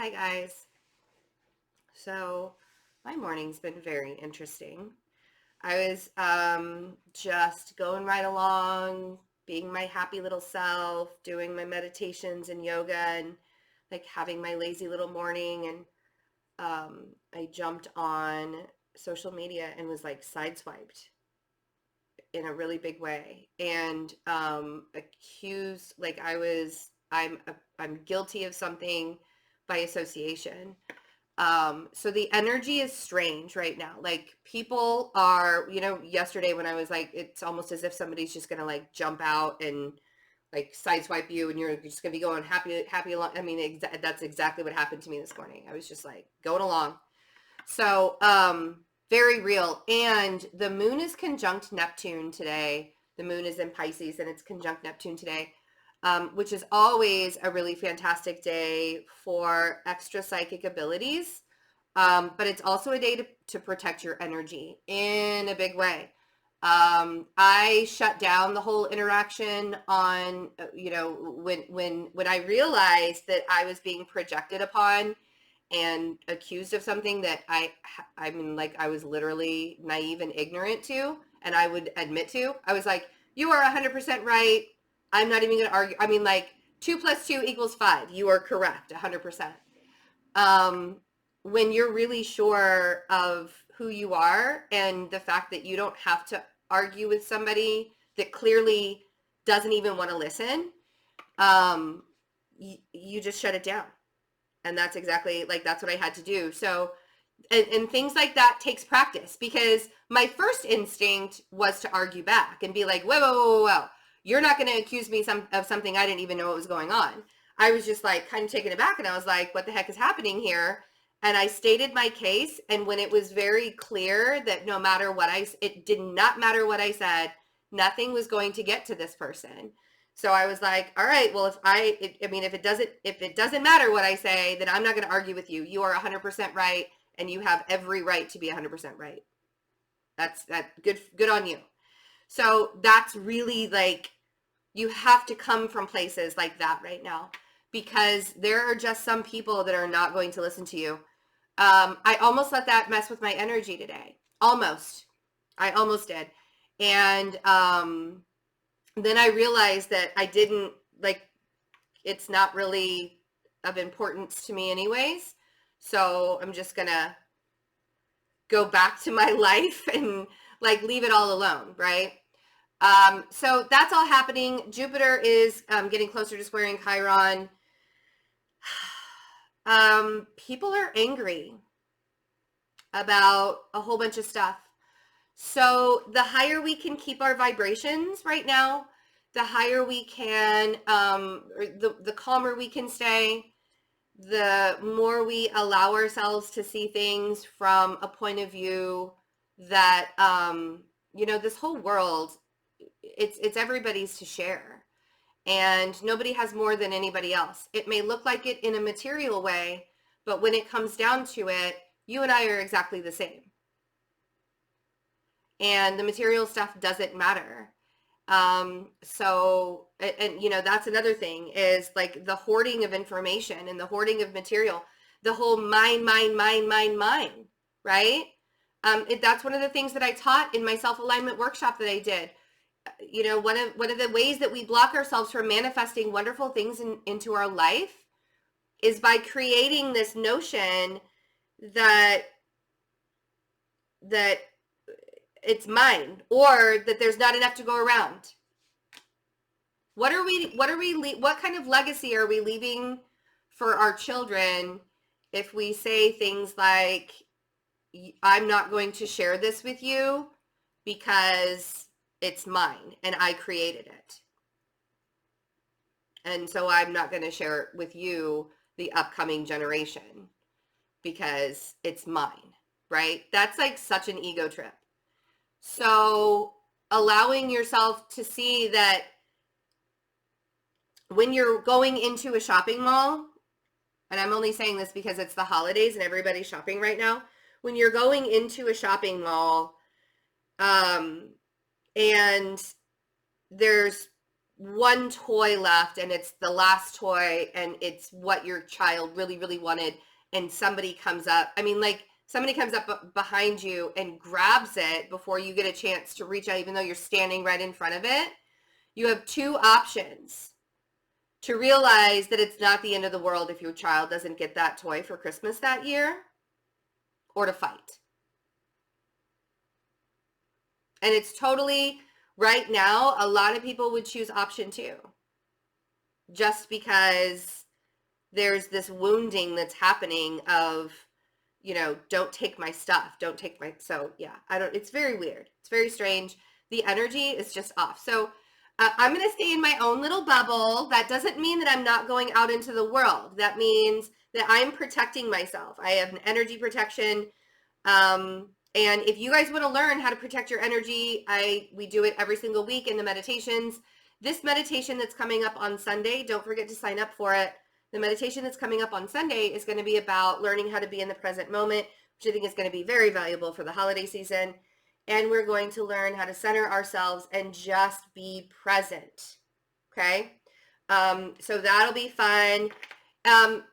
Hi guys. So my morning's been very interesting. I was just going right along, being my happy little self, doing my meditations and yoga and like having my lazy little morning and I jumped on social media and was like sideswiped in a really big way and accused like I'm guilty of something by association. So the energy is strange right now. Like people are, yesterday when I was like, it's almost as if somebody's just gonna like jump out and like sideswipe you, and you're just gonna be going happy along. I mean, that's exactly what happened to me this morning. I was just like going along. So, very real. And the moon is conjunct Neptune today. The moon is in Pisces and it's conjunct Neptune today, which is always a really fantastic day for extra psychic abilities. But it's also a day to protect your energy in a big way. I shut down the whole interaction on, when I realized that I was being projected upon and accused of something that I mean, like I was literally naive and ignorant to, and I would admit to. I was like, you are 100% right. I'm not even going to argue. I mean, like 2 + 2 = 5. You are correct, 100%. When you're really sure of who you are and the fact that you don't have to argue with somebody that clearly doesn't even want to listen, you just shut it down. And that's exactly like that's what I had to do. So and things like that takes practice, because my first instinct was to argue back and be like, whoa, whoa, whoa, whoa. You're not going to accuse me of something I didn't even know what was going on. I was just like kind of taken aback, and I was like, what the heck is happening here? And I stated my case. And when it was very clear that no matter what it did not matter what I said, nothing was going to get to this person. So I was like, all right, well, if it doesn't matter what I say, then I'm not going to argue with you. You are 100% right. And you have every right to be 100% right. That's good on you. So that's really like, you have to come from places like that right now, because there are just some people that are not going to listen to you. I almost let that mess with my energy today. I almost did. And then I realized that I didn't like, it's not really of importance to me anyways. So I'm just gonna go back to my life and like leave it all alone, right? So that's all happening. Jupiter is getting closer to squaring Chiron. People are angry about a whole bunch of stuff. So the higher we can keep our vibrations right now, the higher we can, the calmer we can stay, the more we allow ourselves to see things from a point of view that, this whole world, it's everybody's to share. And nobody has more than anybody else. It may look like it in a material way, but when it comes down to it, you and I are exactly the same. And the material stuff doesn't matter. So, that's another thing, is like the hoarding of information and the hoarding of material, the whole mine, right? That's one of the things that I taught in my self-alignment workshop that I did. One of the ways that we block ourselves from manifesting wonderful things into our life is by creating this notion that it's mine, or that there's not enough to go around. What kind of legacy are we leaving for our children if we say things like, I'm not going to share this with you because it's mine and I created it, and so I'm not going to share it with you, the upcoming generation, because it's mine, right? That's like such an ego trip. So allowing yourself to see that when you're going into a shopping mall, and I'm only saying this because it's the holidays and everybody's shopping right now, when you're going into a shopping mall, and there's one toy left and it's the last toy and it's what your child really, really wanted, and somebody comes up, I mean, like, somebody comes up behind you and grabs it before you get a chance to reach out, even though you're standing right in front of it, you have two options to realize that it's not the end of the world if your child doesn't get that toy for Christmas that year, or to fight. And it's totally, right now, a lot of people would choose option 2, just because there's this wounding that's happening of, you know, don't take my stuff, don't take my, so yeah, it's very weird. It's very strange. The energy is just off. So I'm going to stay in my own little bubble. That doesn't mean that I'm not going out into the world. That means that I'm protecting myself. I have an energy protection. And if you guys want to learn how to protect your energy, we do it every single week in the meditations. This meditation that's coming up on Sunday, don't forget to sign up for it. The meditation that's coming up on Sunday is going to be about learning how to be in the present moment, which I think is going to be very valuable for the holiday season. And we're going to learn how to center ourselves and just be present. Okay? So that'll be fun.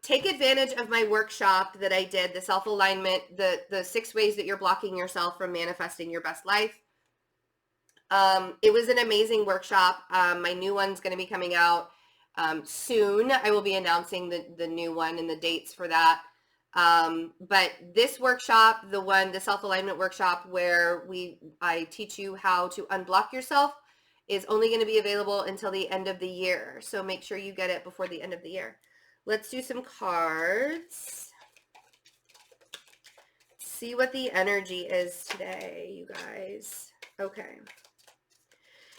Take advantage of my workshop that I did, the self-alignment, the 6 ways that you're blocking yourself from manifesting your best life. It was an amazing workshop. My new one's going to be coming out soon. I will be announcing the new one and the dates for that. But this workshop, the self-alignment workshop, where I teach you how to unblock yourself, is only going to be available until the end of the year. So make sure you get it before the end of the year. Let's do some cards. See what the energy is today, you guys. Okay.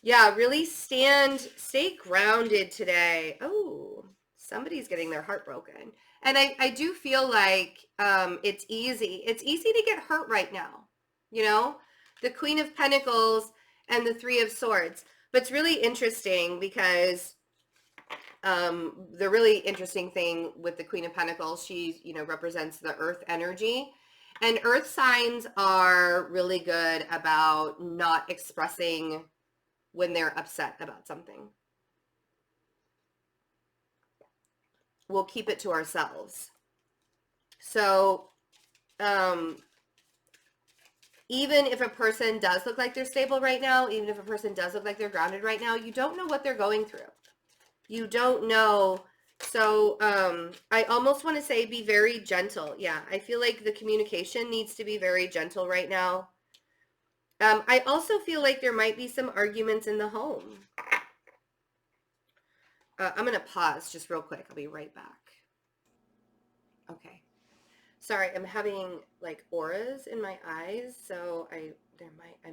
Yeah, really stay grounded today. Oh, somebody's getting their heart broken. And I do feel like it's easy. It's easy to get hurt right now. You know, the Queen of Pentacles and the 3 of Swords. But it's really interesting because the really interesting thing with the Queen of Pentacles, she, you know, represents the earth energy. And earth signs are really good about not expressing when they're upset about something. We'll keep it to ourselves. So, even if a person does look like they're stable right now, even if a person does look like they're grounded right now, you don't know what they're going through. You don't know. So, I almost want to say be very gentle. Yeah, I feel like the communication needs to be very gentle right now. I also feel like there might be some arguments in the home. I'm going to pause just real quick. I'll be right back. Okay. Sorry, I'm having like auras in my eyes, so I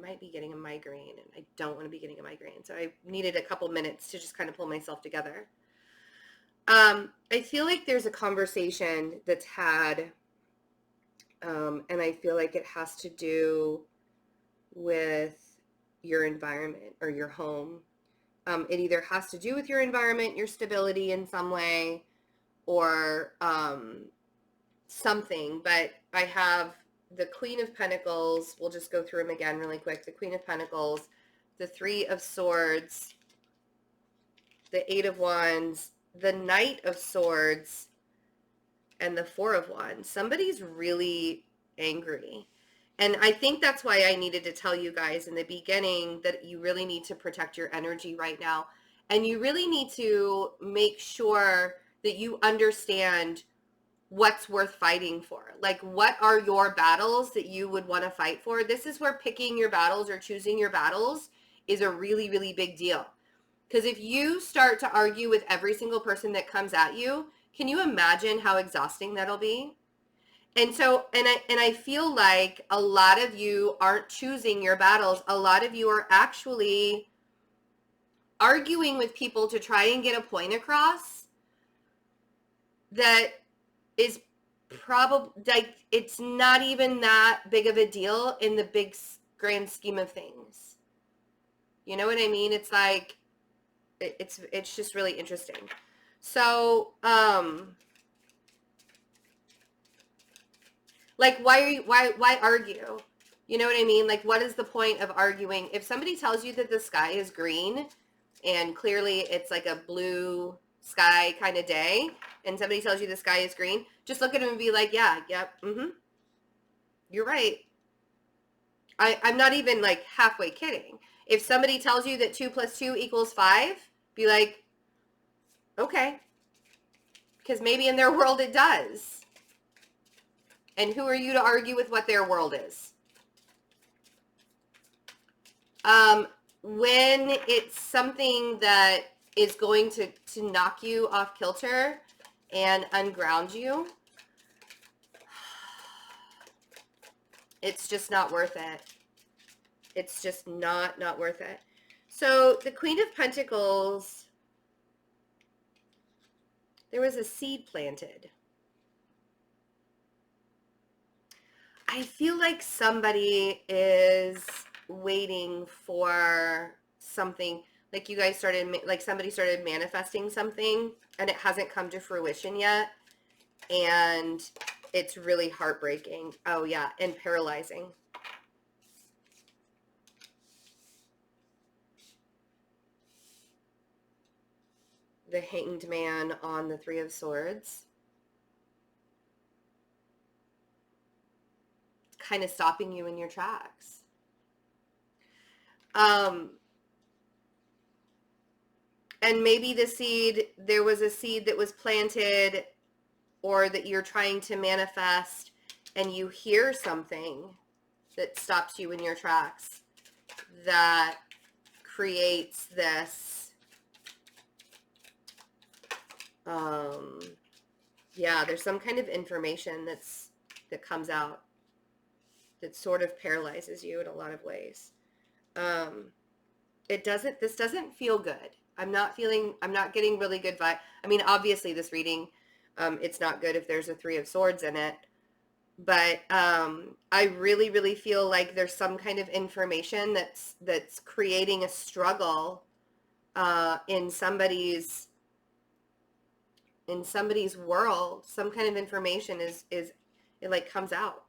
might be getting a migraine, and I don't want to be getting a migraine. So I needed a couple minutes to just kind of pull myself together. I feel like there's a conversation that's had, and I feel like it has to do with your environment or your home. It either has to do with your environment, your stability in some way, or something. But I have the Queen of Pentacles. We'll just go through them again really quick. The Queen of Pentacles, the 3 of Swords, the 8 of Wands, the Knight of Swords, and the 4 of Wands. Somebody's really angry. And I think that's why I needed to tell you guys in the beginning that you really need to protect your energy right now. And you really need to make sure that you understand what's worth fighting for. Like, what are your battles that you would want to fight for? This is where picking your battles or choosing your battles is a really, really big deal. Because if you start to argue with every single person that comes at you, can you imagine how exhausting that'll be? And so, and I feel like a lot of you aren't choosing your battles. A lot of you are actually arguing with people to try and get a point across that is probably, like, it's not even that big of a deal in the big grand scheme of things. You know what I mean? It's like, it's just really interesting. So, like, why argue? You know what I mean? Like, what is the point of arguing? If somebody tells you that the sky is green, and clearly it's like a blue sky kind of day, and somebody tells you the sky is green, just look at them and be like, yeah, yep, you're right. I'm not even like halfway kidding. If somebody tells you that 2 + 2 = 5, be like, okay, because maybe in their world it does. And who are you to argue with what their world is? When it's something that is going to knock you off kilter and unground you, it's just not worth it. It's just not worth it. So the Queen of Pentacles, there was a seed planted. I feel like somebody is waiting for something, like you guys started, like somebody started manifesting something and it hasn't come to fruition yet, and it's really heartbreaking. Oh yeah, and paralyzing. The Hanged Man on the Three of Swords. Kind of stopping you in your tracks. And maybe the seed, there was a seed that was planted or that you're trying to manifest, and you hear something that stops you in your tracks that creates this, yeah, there's some kind of information that comes out that sort of paralyzes you in a lot of ways. This doesn't feel good. I'm not getting really good vibe. I mean, obviously this reading, it's not good if there's a Three of Swords in it, but I really, really feel like there's some kind of information that's creating a struggle in somebody's world. Some kind of information is it like comes out,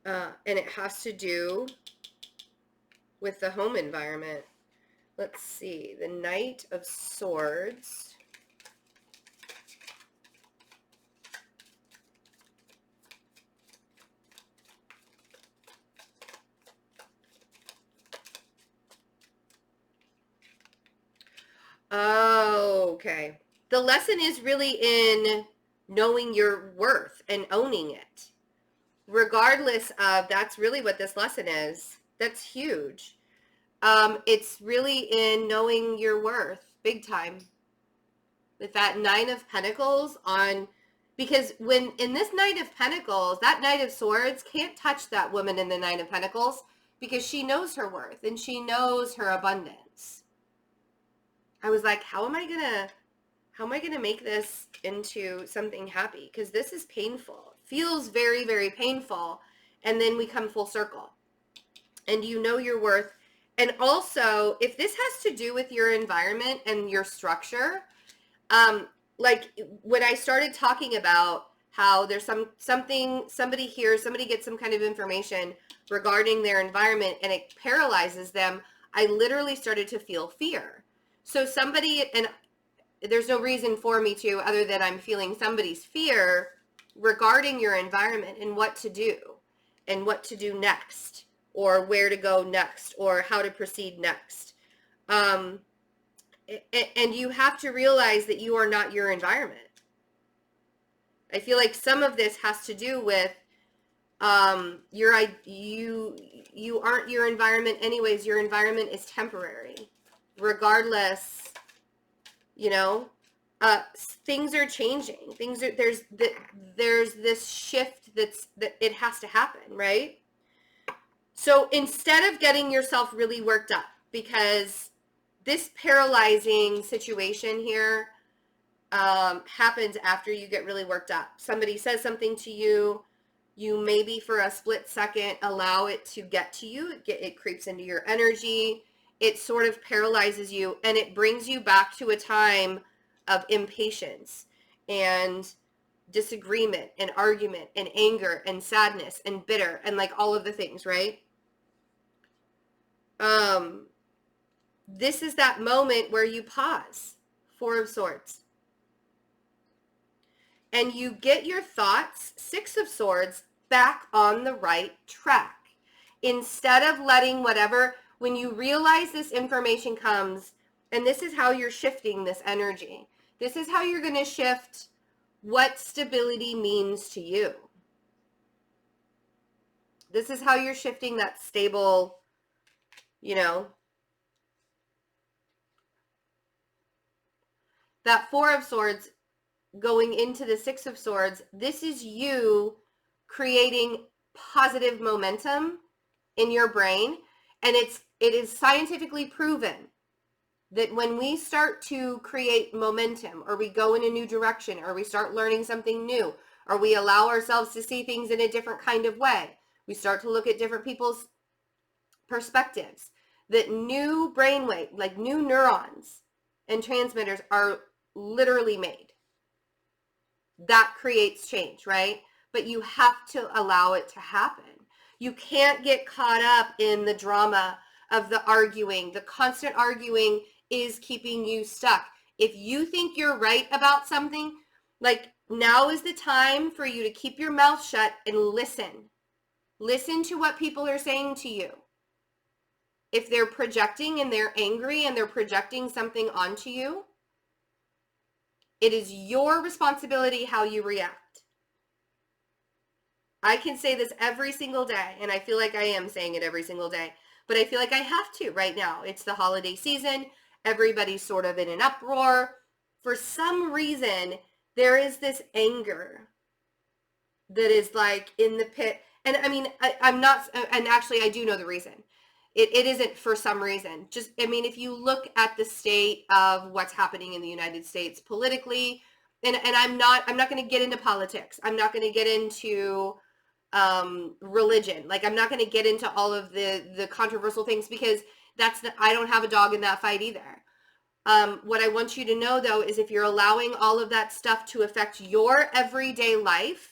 and it has to do with the home environment. Let's see, the Knight of Swords. Oh, okay. The lesson is really in knowing your worth and owning it. Regardless of, that's really what this lesson is. That's huge. It's really in knowing your worth, big time. With that Nine of Pentacles on, because when in this Knight of Pentacles, that Knight of Swords can't touch that woman in the Nine of Pentacles because she knows her worth and she knows her abundance. I was like, how am I gonna make this into something happy? Because this is painful. It feels very, very painful. And then we come full circle. And you know your worth. And also, if this has to do with your environment and your structure, like when I started talking about how there's somebody gets some kind of information regarding their environment and it paralyzes them, I literally started to feel fear. So somebody, and there's no reason for me to, other than I'm feeling somebody's fear regarding your environment and what to do next, or where to go next, or how to proceed next. And you have to realize that you are not your environment. I feel like some of this has to do with you aren't your environment anyways. Your environment is temporary. Regardless, you know, things are changing. There's this shift that it has to happen, right? So instead of getting yourself really worked up, because this paralyzing situation here happens after you get really worked up. Somebody says something to you, you maybe for a split second allow it to get to you. It creeps into your energy. It sort of paralyzes you, and it brings you back to a time of impatience and disagreement and argument and anger and sadness and bitter and like all of the things, right? this is that moment where you pause. Four of Swords. And you get your thoughts, Six of Swords, back on the right track. Instead of letting whatever, when you realize this information comes, and this is how you're shifting this energy. This is how you're going to shift what stability means to you. This is how you're shifting that stable, you know, that Four of Swords going into the Six of Swords. This is you creating positive momentum in your brain. And it is scientifically proven that when we start to create momentum, or we go in a new direction, or we start learning something new, or we allow ourselves to see things in a different kind of way, we start to look at different people's perspectives, that new brainwave, like new neurons and transmitters are literally made. That creates change, right? But you have to allow it to happen. You can't get caught up in the drama of the arguing. The constant arguing is keeping you stuck. If you think you're right about something, like, now is the time for you to keep your mouth shut and listen. Listen to what people are saying to you. If they're projecting and they're angry and they're projecting something onto you, it is your responsibility how you react. I can say this every single day, and I feel like I am saying it every single day, but I feel like I have to right now. It's the holiday season. Everybody's sort of in an uproar. For some reason, there is this anger that is like in the pit. And I mean, I'm not, and actually I do know the reason. It isn't for some reason. Just, I mean, if you look at the state of what's happening in the United States politically, and I'm not going to get into politics. I'm not going to get into religion. Like, I'm not going to get into all of the controversial things, because I don't have a dog in that fight either. What I want you to know, though, is if you're allowing all of that stuff to affect your everyday life,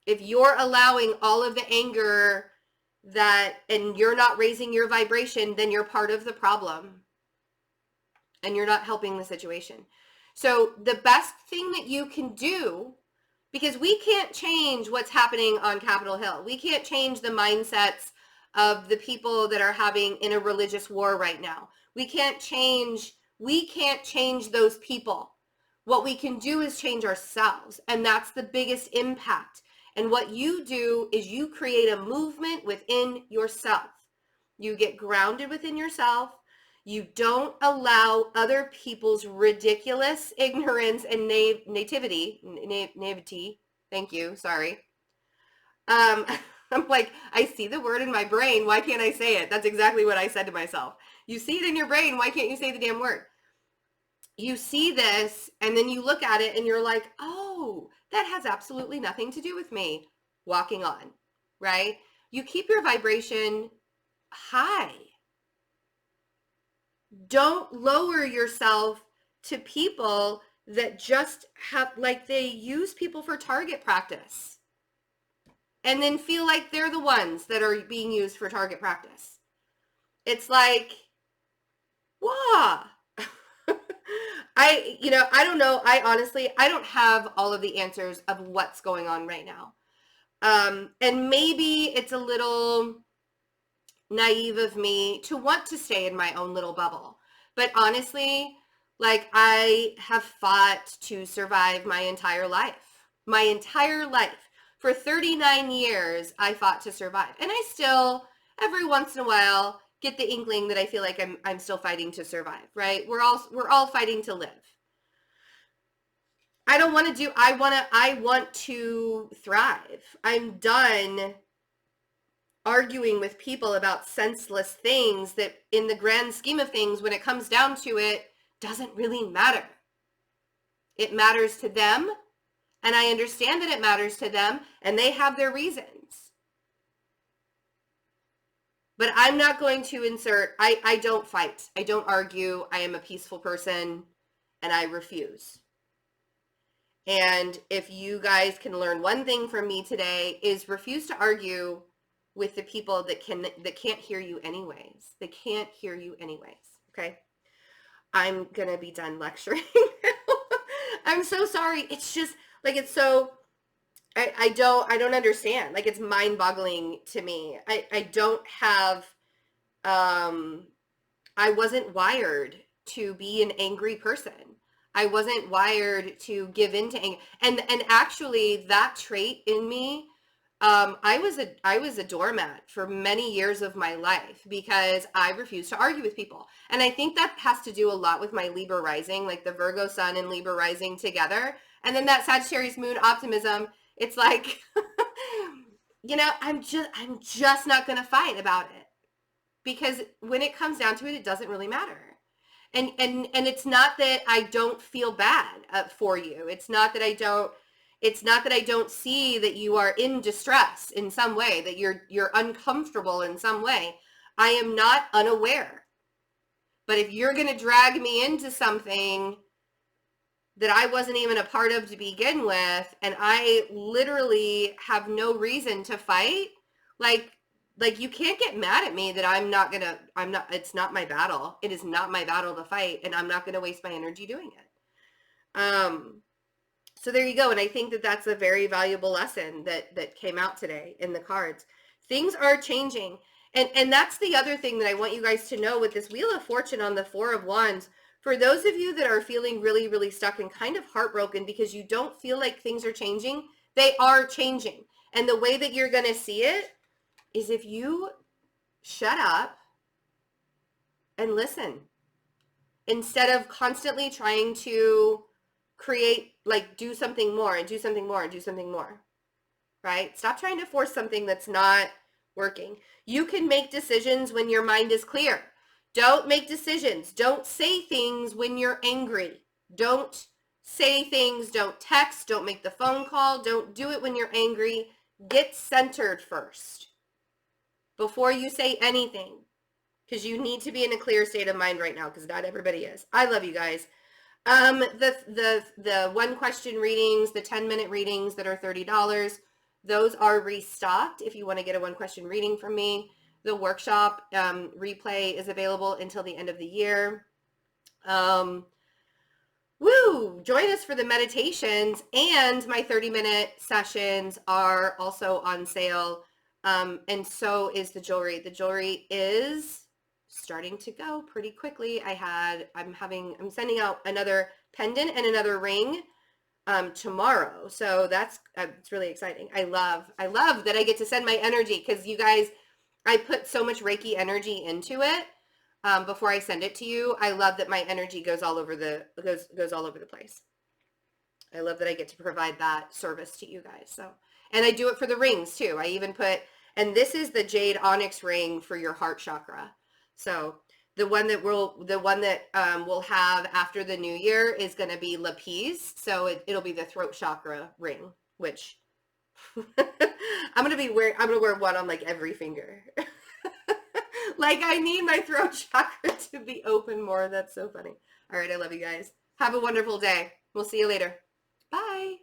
if you're allowing all of the anger and you're not raising your vibration, then you're part of the problem and you're not helping the situation. So the best thing that you can do, because we can't change what's happening on Capitol Hill. We can't change the mindsets of the people that are having in a religious war right now. We can't change those people. What we can do is change ourselves, and that's the biggest impact. And what you do is you create a movement within yourself. You get grounded within yourself. You don't allow other people's ridiculous ignorance and naivety. Thank you. Sorry. I'm like, I see the word in my brain. Why can't I say it? That's exactly what I said to myself. You see it in your brain. Why can't you say the damn word? You see this, and then you look at it and you're like, oh, that has absolutely nothing to do with me. Walking on, right? You keep your vibration high. Don't lower yourself to people that just have, like, they use people for target practice and then feel like they're the ones that are being used for target practice. It's like, wow. I don't know. I don't have all of the answers of what's going on right now. And maybe it's a little naive of me to want to stay in my own little bubble. But honestly, like, I have fought to survive my entire life. My entire life. For 39 years, I fought to survive. And I still, every once in a while, get the inkling that I feel like I'm still fighting to survive, right? We're all fighting to live. I want to thrive. I'm done arguing with people about senseless things that, in the grand scheme of things, when it comes down to it, doesn't really matter. It matters to them, and I understand that it matters to them, and they have their reasons. But I'm not going to I don't fight. I don't argue. I am a peaceful person, and I refuse. And if you guys can learn one thing from me today, is refuse to argue with the people that can't hear you anyways. They can't hear you anyways. Okay. I'm going to be done lecturing. I'm so sorry. It's just like, it's so, I don't understand. Like, it's mind boggling to me. I don't have, I wasn't wired to be an angry person. I wasn't wired to give in to anger. And actually that trait in me, I was a doormat for many years of my life because I refused to argue with people. And I think that has to do a lot with my Libra rising, like the Virgo sun and Libra rising together. And then that Sagittarius moon optimism, it's like, you know, I'm just not going to fight about it, because when it comes down to it, it doesn't really matter. And it's not that I don't feel bad for you. It's not that I don't see that you are in distress in some way, that you're uncomfortable in some way. I am not unaware. But if you're going to drag me into something that I wasn't even a part of to begin with, and I literally have no reason to fight, like you can't get mad at me that it's not my battle. It is not my battle to fight, and I'm not going to waste my energy doing it. So there you go. And I think that that's a very valuable lesson that came out today in the cards. Things are changing. And that's the other thing that I want you guys to know with this Wheel of Fortune on the 4 of Wands. For those of you that are feeling really, really stuck and kind of heartbroken because you don't feel like things are changing, they are changing. And the way that you're going to see it is if you shut up and listen, instead of constantly trying to create, like, do something more and do something more and do something more, right? Stop trying to force something that's not working. You can make decisions when your mind is clear. Don't make decisions. Don't say things when you're angry. Don't say things. Don't text. Don't make the phone call. Don't do it when you're angry. Get centered first before you say anything, because you need to be in a clear state of mind right now, because not everybody is. I love you guys. The one question readings, the 10-minute readings that are $30, those are restocked if you want to get a one question reading from me. The workshop replay is available until the end of the year. Join us for the meditations, and my 30-minute sessions are also on sale. And so is the jewelry. The jewelry is starting to go pretty quickly. I'm sending out another pendant and another ring tomorrow. So that's, it's really exciting. I love that I get to send my energy, because you guys, I put so much Reiki energy into it before I send it to you. I love that my energy goes all over the place. I love that I get to provide that service to you guys. So, and I do it for the rings too. I even put, and this is the jade onyx ring for your heart chakra. So the one that we'll have after the new year is going to be lapis. So it'll be the throat chakra ring, which I'm going to wear one on like every finger. Like, I need my throat chakra to be open more. That's so funny. All right. I love you guys. Have a wonderful day. We'll see you later. Bye.